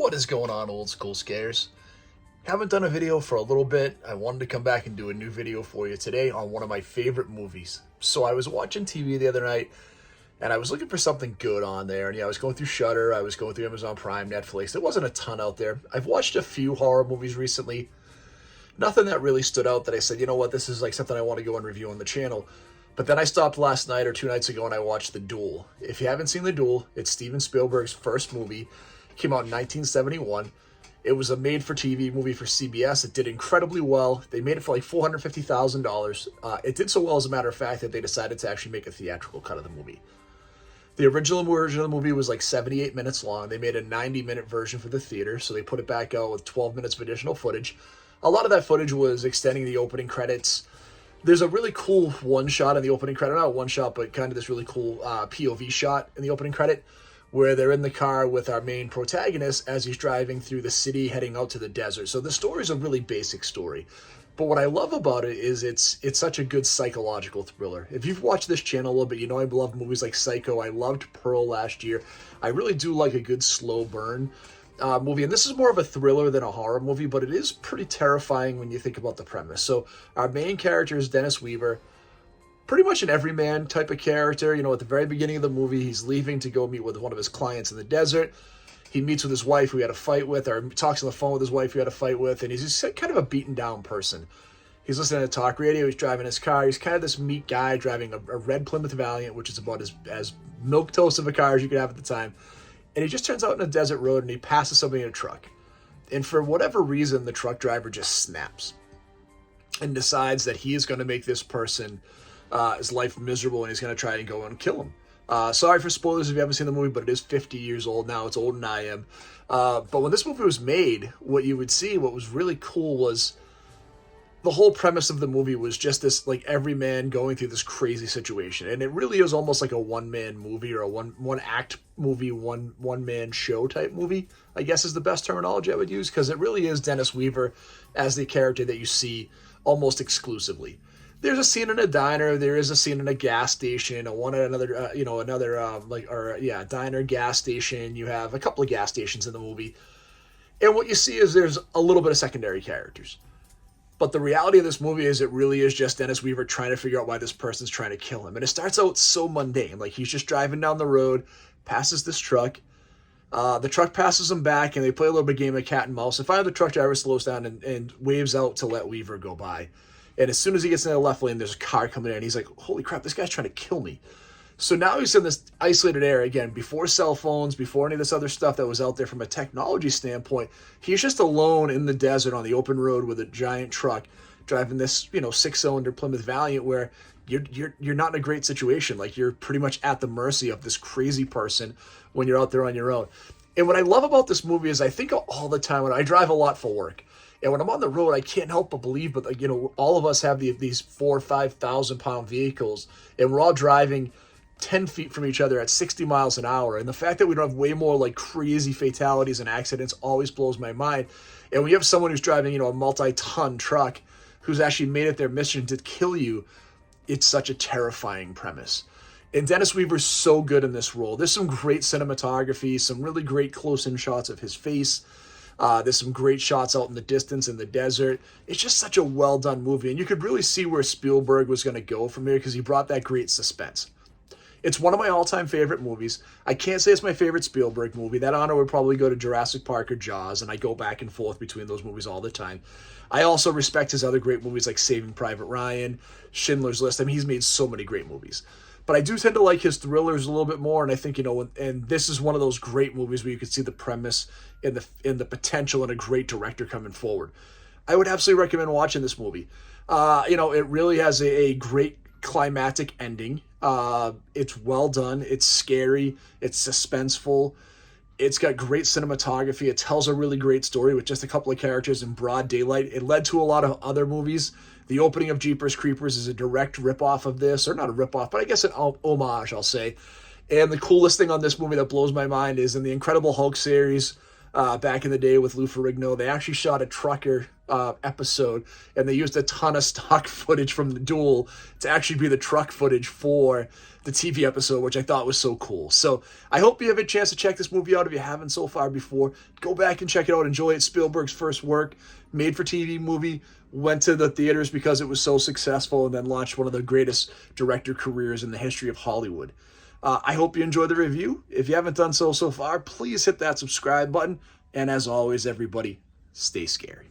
What is going on, old school scares? Haven't done a video for a little bit. I wanted to come back and do a new video for you today on one of my favorite movies. So I was watching TV the other night and I was looking for something good on there. And yeah, I was going through Shudder, I was going through Amazon Prime, Netflix. There wasn't a ton out there. I've watched a few horror movies recently. Nothing that really stood out that I said, you know what, this is like something I want to go and review on the channel. But then I stopped last night or 2 nights ago and I watched The Duel. If you haven't seen The Duel, it's Steven Spielberg's first movie. It came out in 1971. It was a made-for-TV movie for CBS. It did incredibly well. They made it for like $450,000. It did so well, as a matter of fact, that they decided to actually make a theatrical cut of the movie. The original version of the movie was like 78 minutes long. They made a 90-minute version for the theater, so they put it back out with 12 minutes of additional footage. A lot of that footage was extending the opening credits. There's a really cool one shot in the opening credit. Not one shot, but kind of this really cool POV shot in the opening credit, where they're in the car with our main protagonist as he's driving through the city heading out to the desert. So the story is a really basic story. But what I love about it is it's such a good psychological thriller. If you've watched this channel a little bit, you know I love movies like Psycho. I loved Pearl last year. I really do like a good slow burn movie. And this is more of a thriller than a horror movie, but it is pretty terrifying when you think about the premise. So our main character is Dennis Weaver. Pretty much an everyman type of character. You know, at the very beginning of the movie, he's leaving to go meet with one of his clients in the desert. He meets with his wife who he had a fight with, or talks on the phone with his wife who he had a fight with, and he's just kind of a beaten down person. He's listening to talk radio, he's driving his car, he's kind of this meek guy driving a red Plymouth Valiant, which is about as milquetoast of a car as you could have at the time. And he just turns out in a desert road and he passes somebody in a truck. And for whatever reason, the truck driver just snaps and decides that he is going to make this person his life miserable, and he's going to try and go and kill him. Sorry for spoilers if you haven't seen the movie, but it is 50 years old now. It's older than I am. But when this movie was made, what you would see, what was really cool was the whole premise of the movie was just this, like, every man going through this crazy situation. And it really is almost like a one-man movie, or a one-act movie, one-man show type movie, I guess is the best terminology I would use, because it really is Dennis Weaver as the character that you see almost exclusively. There's a scene in a diner. There is a scene in a gas station. Diner, gas station. You have a couple of gas stations in the movie, and what you see is there's a little bit of secondary characters. But the reality of this movie is it really is just Dennis Weaver trying to figure out why this person's trying to kill him, and it starts out so mundane. Like, he's just driving down the road, passes this truck. The truck passes him back, and they play a little bit of game of cat and mouse. And finally, the truck driver slows down and waves out to let Weaver go by. And as soon as he gets in the left lane, there's a car coming in. He's like, holy crap, this guy's trying to kill me. So now he's in this isolated area again, before cell phones, before any of this other stuff that was out there from a technology standpoint. He's just alone in the desert on the open road with a giant truck driving this, 6-cylinder Plymouth Valiant, where you're not in a great situation. Like, you're pretty much at the mercy of this crazy person when you're out there on your own. And what I love about this movie is I think all the time when I drive a lot for work. And when I'm on the road, I can't help but believe, but all of us have these 4,000 or 5,000 pound vehicles, and we're all driving 10 feet from each other at 60 miles an hour. And the fact that we don't have way more like crazy fatalities and accidents always blows my mind. And when you have someone who's driving, a multi-ton truck who's actually made it their mission to kill you, it's such a terrifying premise. And Dennis Weaver's so good in this role. There's some great cinematography, some really great close-in shots of his face. There's some great shots out in the distance in the desert. It's just such a well-done movie, and you could really see where Spielberg was going to go from here because he brought that great suspense. It's one of my all-time favorite movies. I can't say it's my favorite Spielberg movie. That honor would probably go to Jurassic Park or Jaws, and I go back and forth between those movies all the time. I also respect his other great movies like Saving Private Ryan, Schindler's List. I mean, he's made so many great movies. But I do tend to like his thrillers a little bit more, and I think, and this is one of those great movies where you can see the premise and the potential and a great director coming forward. I would absolutely recommend watching this movie. It really has a great climactic ending. It's well done. It's scary. It's suspenseful. It's got great cinematography. It tells a really great story with just a couple of characters in broad daylight. It led to a lot of other movies. The opening of Jeepers Creepers is a direct ripoff of this, or not a ripoff, but I guess an homage, I'll say. And the coolest thing on this movie that blows my mind is in the Incredible Hulk series, back in the day with Lou Ferrigno, they actually shot a trucker episode, and they used a ton of stock footage from the Duel to actually be the truck footage for the TV episode, which I thought was so cool. So I hope you have a chance to check this movie out if you haven't so far before. Go back and check it out. Enjoy it. Spielberg's first work, made-for-TV movie, went to the theaters because it was so successful, and then launched one of the greatest director careers in the history of Hollywood. I hope you enjoyed the review. If you haven't done so far, please hit that subscribe button. And as always, everybody, stay scary.